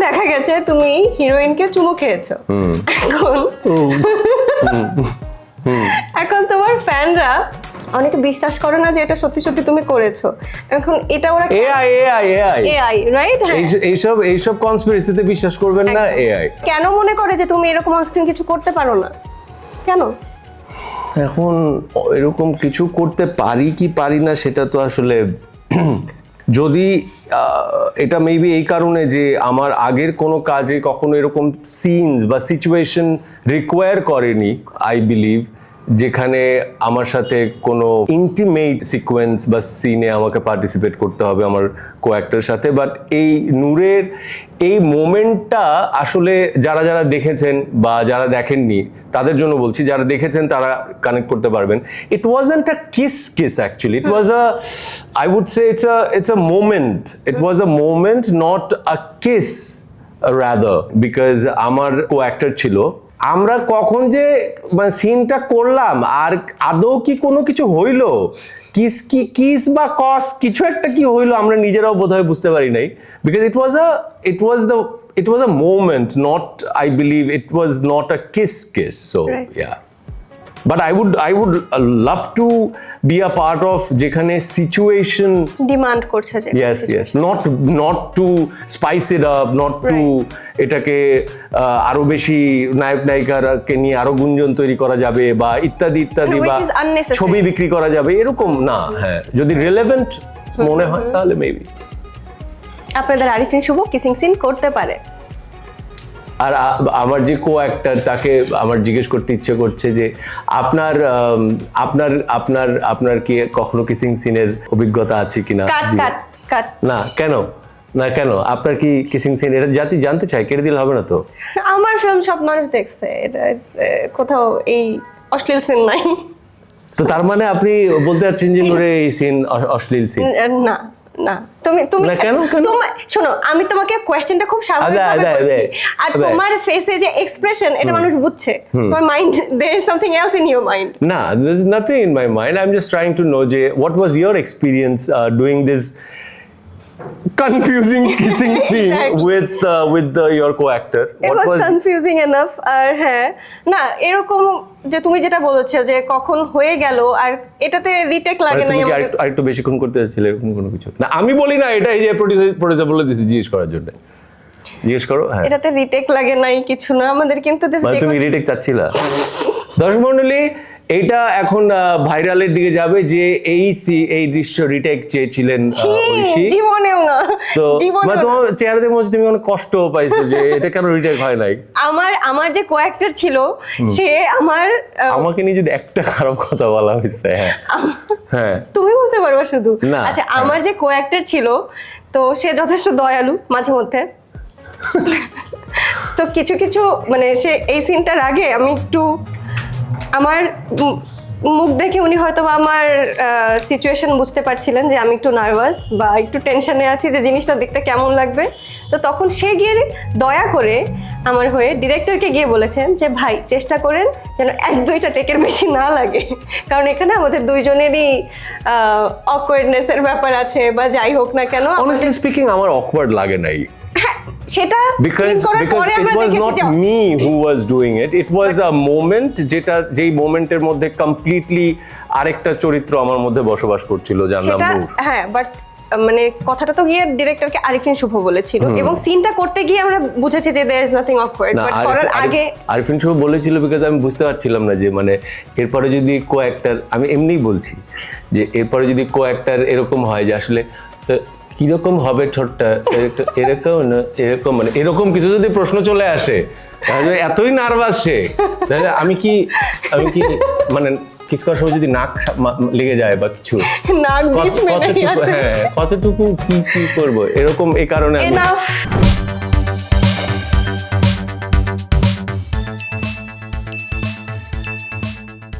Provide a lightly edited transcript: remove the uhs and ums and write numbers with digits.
দেখা গেছে তুমি হিরোইনকে চুমু খেয়েছো, এখন এখন তোমার ফ্যানরা অনেকে বিশ্বাস করে না যে এটা সত্যি সত্যি তুমি করেছো। এখন এটা ওরা এআই রাইট? এইসব কনস্পিরেসিতে বিশ্বাস করবেন না। এআই কেন মনে করে যে তুমি এরকম অনস্ক্রিন কিছু করতে পারো না? কেন? এখন এরকম কিছু করতে পারি কি পারি না সেটা তো আসলে যদি এটা মেবি এই কারণে যে আমার আগের কোনো কাজে কখনো এরকম সিনস বা সিচুয়েশন রিকোয়ার করেনি, আই বিলিভ, যেখানে আমার সাথে কোনো ইন্টিমেট সিকোয়েন্স বা সিনে আমাকে পার্টিসিপেট করতে হবে আমার কো-অ্যাক্টরের সাথে। বাট এই নূরের এই মোমেন্টটা আসলে যারা যারা দেখেছেন বা যারা দেখেননি তাদের জন্য বলছি, যারা দেখেছেন তারা কানেক্ট করতে পারবেন। It wasn't a kiss actually, it was I would say it's a moment, it was a moment, not a kiss rather, because আমার কো-অ্যাক্টর ছিল। আমরা কখন যে সিনটা করলাম আর আদৌ কি কোনো কিছু হইলো, কিস বা কস কিছু একটা কি হইলো আমরা নিজেরাও বোধহয় বুঝতে পারি নাই, because it was a moment, not, I believe it was not a kiss. So yeah, but I would love to be a part of যেখানে situation ডিমান্ড করছে যে yes not to spice it up, not to এটাকে আরো বেশি নায়ক নায়িকাকে নিয়ে আরো গুঞ্জন তৈরি করা যাবে বা ইত্যাদি ইত্যাদি, বা ছবি বিক্রি করা যাবে এরকম না। হ্যাঁ, যদি রিলেভেন্ট মনে হয় তাহলে মেবি। আপনাদের আরিফিন শুভ কিসিং সিন করতে পারে। আর আমার যে কো-অ্যাক্টর তাকে আমার জিজ্ঞেস করতে ইচ্ছে করছে যে আপনার আপনার আপনার আপনার কি কখনো কিসিং সিনের অভিজ্ঞতা আছে কিনা? না কেন আপনার কি কিসিং সিন, এটা জানতে চাই, কেটে দিলে হবে না তো? আমার ফিল্ম সব মানুষ দেখছে, এটা কোথাও এই অশ্লীল সিন নাই। তো তার মানে আপনি বলতে চাচ্ছেন যে নূরের এই সিন অশ্লীল সিন? না না, তুমি শোনো, আমি তোমাকে কোয়েশ্চেনটা খুব স্বাভাবিকভাবে করছি, আর তোমার ফেসে যে এক্সপ্রেশন এটা মানুষ বুঝছে। তোমার mind, there is something else in your mind. না, there is nothing in my mind. I'm just trying to know যে what was your experience doing this confusing kissing scene with your co-actor? It was confusing enough. আর হ্যাঁ, না এরকম যে তুমি যেটা বলেছো যে কখন হয়ে গেল আর এটাতে রিটেক লাগে না, আমি আরেকটু বেশিক্ষণ করতে চাচ্ছিলে এরকম কোনো কিছু না। আমি বলি না, এটা এই যে প্রডিউসার বলে দিয়েছি জিজ্ঞেস করার জন্য। জিজ্ঞেস করো। হ্যাঁ, এটাতে রিটেক লাগে নাই কিছু না আমাদের, কিন্তু তুমি রিটেক চাচ্ছিলা? দর্শক মণ্ডলী, এইটা এখন ভাইরালের দিকে যাবে যে এই দৃশ্য রিটেক চেয়েছিলেন ঐশী। জীবনেও না, তো তোমার চেহারা দেখে মনে তুমি অনেক কষ্ট পাইছো যে এটা কেন রিটেক হয় নাই। আমার যে কো-অ্যাক্টর ছিল সে আমাকে নিয়ে যদি একটা খারাপ কথা বলা হয়েছে, হ্যাঁ তুমি বুঝতে পারবে শুধু। আচ্ছা, আমার যে কো-অ্যাক্টর ছিল তো সে যথেষ্ট দয়ালু মাঝে মধ্যে। তো কিছু কিছু মানে সে এই সিনটার আগে আমি একটু আমার মুখ দেখে উনি হয়তো আমার সিচুয়েশন বুঝতে পারছিলেন যে আমি একটু নার্ভাস বা একটু টেনশনে আছি যে জিনিসটা দেখতে কেমন লাগবে। তো তখন সে গিয়ে দয়া করে আমার হয়ে ডিরেক্টরকে গিয়ে বলেছেন যে ভাই চেষ্টা করেন যেন 1-2টা টেকের বেশি না লাগে, কারণ এখানে আমাদের দুইজনেরই অকওয়ার্ডনেসের ব্যাপার আছে বা যাই হোক না কেন। অনেস্টলি স্পিকিং আমার অকওয়ার্ড লাগে নাই, সেটা because it was not me who was doing it, it was a moment যেই মোমেন্টের মধ্যে কমপ্লিটলি আরেকটা চরিত্র আমার মধ্যে বসবাস করছিল যার নাম নূর। হ্যাঁ, বাট মানে কথাটা তো গিয়ে ডিরেক্টরকে আরিফিন শুভ বলেছিল এবং সিনটা করতে গিয়ে আমরা বুঝেছি যে there is nothing awkward, but করার আগে আরিফিন শুভ বলেছিল বিকজ আমি বুঝতে পারছিলাম না যে মানে এরপরে যদি কো-অ্যাক্টর, আমি এমনিই বলছি যে এরপরে যদি কো-অ্যাক্টর এরকম হয় যে আসলে কিরকম হবে ঠোঁটটা, এরকম না এরকম, মানে এরকম কিছু যদি প্রশ্ন চলে আসে তাহলে এতই নার্ভাস সে, তাহলে আমি কি মানে কিস করার সময় যদি নাক লেগে যায় বা কিছু, কতটুকু কি করবো এরকম, এই কারণে